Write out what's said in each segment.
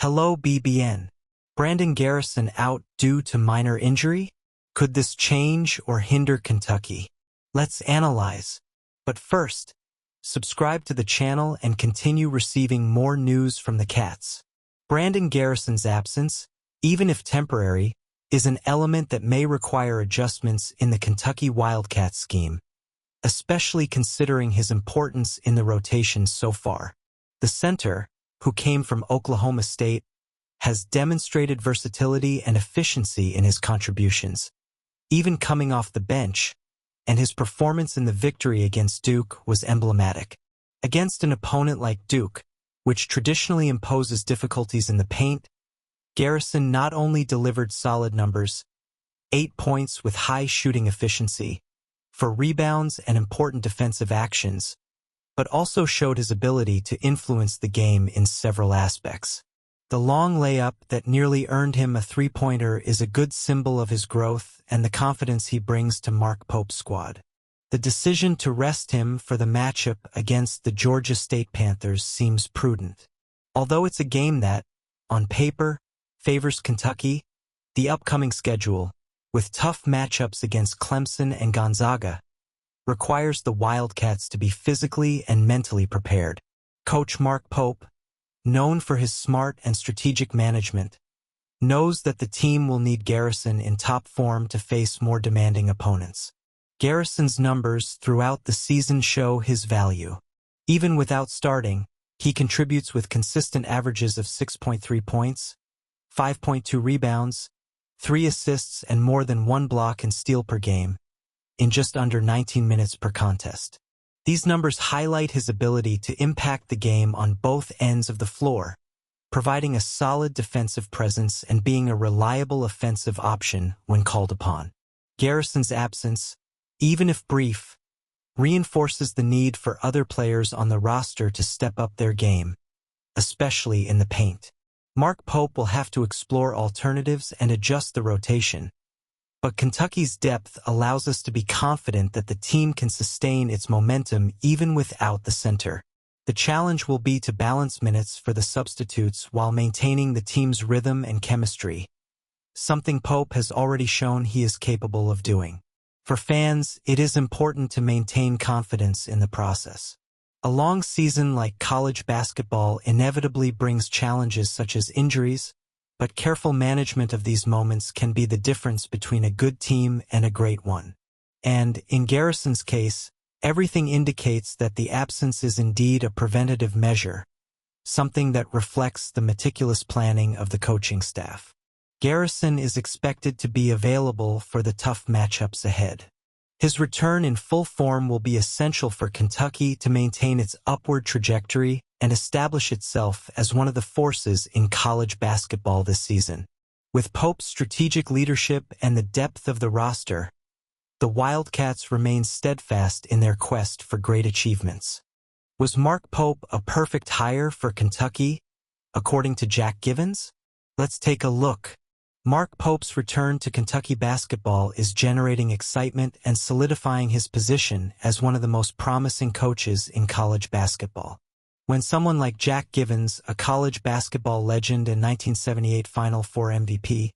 Hello BBN. Brandon Garrison out due to minor injury? Could this change or hinder Kentucky? Let's analyze. But first, subscribe to the channel and continue receiving more news from the Cats. Brandon Garrison's absence, even if temporary, is an element that may require adjustments in the Kentucky Wildcats scheme, especially considering his importance in the rotation so far. The center, who came from Oklahoma State, has demonstrated versatility and efficiency in his contributions, even coming off the bench, and his performance in the victory against Duke was emblematic. Against an opponent like Duke, which traditionally imposes difficulties in the paint, Garrison not only delivered solid numbers, 8 points with high shooting efficiency, for rebounds and important defensive actions, but also showed his ability to influence the game in several aspects. The long layup that nearly earned him a three-pointer is a good symbol of his growth and the confidence he brings to Mark Pope's squad. The decision to rest him for the matchup against the Georgia State Panthers seems prudent. Although it's a game that, on paper, favors Kentucky, the upcoming schedule, with tough matchups against Clemson and Gonzaga, requires the Wildcats to be physically and mentally prepared. Coach Mark Pope, known for his smart and strategic management, knows that the team will need Garrison in top form to face more demanding opponents. Garrison's numbers throughout the season show his value. Even without starting, he contributes with consistent averages of 6.3 points, 5.2 rebounds, 3 assists and more than 1 block and steal per game, in just under 19 minutes per contest. These numbers highlight his ability to impact the game on both ends of the floor, providing a solid defensive presence and being a reliable offensive option when called upon. Garrison's absence, even if brief, reinforces the need for other players on the roster to step up their game, especially in the paint. Mark Pope will have to explore alternatives and adjust the rotation, but Kentucky's depth allows us to be confident that the team can sustain its momentum even without the center. The challenge will be to balance minutes for the substitutes while maintaining the team's rhythm and chemistry, something Pope has already shown he is capable of doing. For fans, it is important to maintain confidence in the process. A long season like college basketball inevitably brings challenges such as injuries, but careful management of these moments can be the difference between a good team and a great one. And, in Garrison's case, everything indicates that the absence is indeed a preventative measure, something that reflects the meticulous planning of the coaching staff. Garrison is expected to be available for the tough matchups ahead. His return in full form will be essential for Kentucky to maintain its upward trajectory and establish itself as one of the forces in college basketball this season. With Pope's strategic leadership and the depth of the roster, the Wildcats remain steadfast in their quest for great achievements. Was Mark Pope a perfect hire for Kentucky, according to Jack Givens? Let's take a look. Mark Pope's return to Kentucky basketball is generating excitement and solidifying his position as one of the most promising coaches in college basketball. When someone like Jack Givens, a college basketball legend and 1978 Final Four MVP,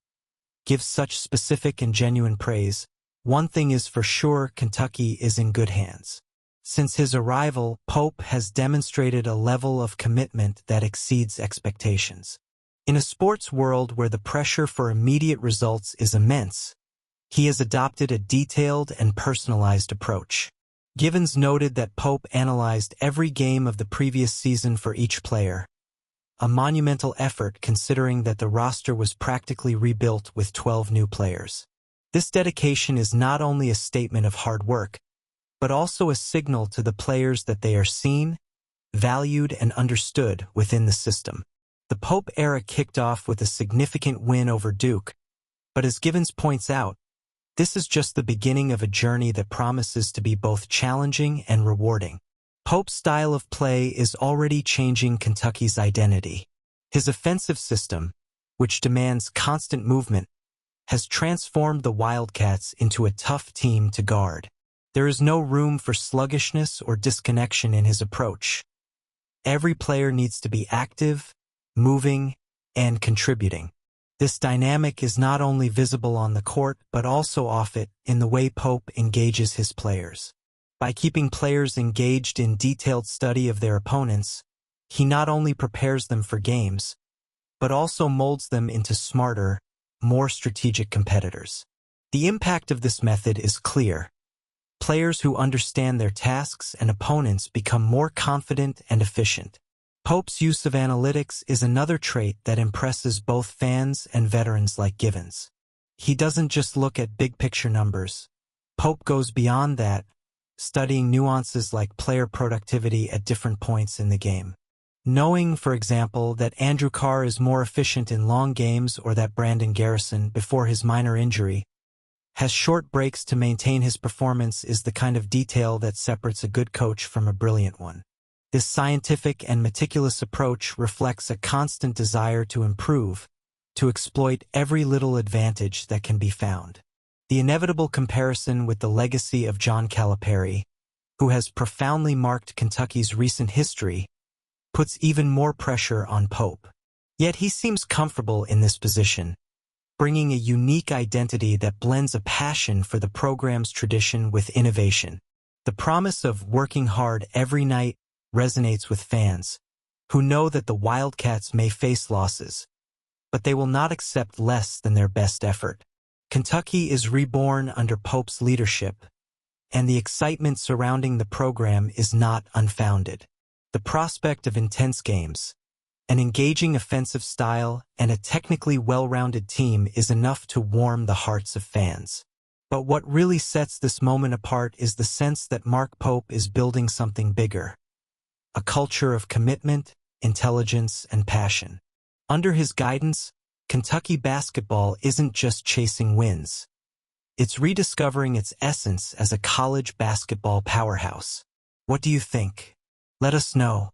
gives such specific and genuine praise, one thing is for sure: Kentucky is in good hands. Since his arrival, Pope has demonstrated a level of commitment that exceeds expectations. In a sports world where the pressure for immediate results is immense, he has adopted a detailed and personalized approach. Givens noted that Pope analyzed every game of the previous season for each player, a monumental effort considering that the roster was practically rebuilt with 12 new players. This dedication is not only a statement of hard work, but also a signal to the players that they are seen, valued, and understood within the system. The Pope era kicked off with a significant win over Duke, but as Givens points out, this is just the beginning of a journey that promises to be both challenging and rewarding. Pope's style of play is already changing Kentucky's identity. His offensive system, which demands constant movement, has transformed the Wildcats into a tough team to guard. There is no room for sluggishness or disconnection in his approach. Every player needs to be active, moving, and contributing. This dynamic is not only visible on the court but also off it in the way Pope engages his players. By keeping players engaged in detailed study of their opponents, he not only prepares them for games, but also molds them into smarter, more strategic competitors. The impact of this method is clear. Players who understand their tasks and opponents become more confident and efficient. Pope's use of analytics is another trait that impresses both fans and veterans like Givens. He doesn't just look at big-picture numbers. Pope goes beyond that, studying nuances like player productivity at different points in the game. Knowing, for example, that Andrew Carr is more efficient in long games or that Brandon Garrison, before his minor injury, has short breaks to maintain his performance is the kind of detail that separates a good coach from a brilliant one. This scientific and meticulous approach reflects a constant desire to improve, to exploit every little advantage that can be found. The inevitable comparison with the legacy of John Calipari, who has profoundly marked Kentucky's recent history, puts even more pressure on Pope. Yet he seems comfortable in this position, bringing a unique identity that blends a passion for the program's tradition with innovation. The promise of working hard every night resonates with fans, who know that the Wildcats may face losses, but they will not accept less than their best effort. Kentucky is reborn under Pope's leadership, and the excitement surrounding the program is not unfounded. The prospect of intense games, an engaging offensive style, and a technically well-rounded team is enough to warm the hearts of fans. But what really sets this moment apart is the sense that Mark Pope is building something bigger. A culture of commitment, intelligence, and passion. Under his guidance, Kentucky basketball isn't just chasing wins. It's rediscovering its essence as a college basketball powerhouse. What do you think? Let us know.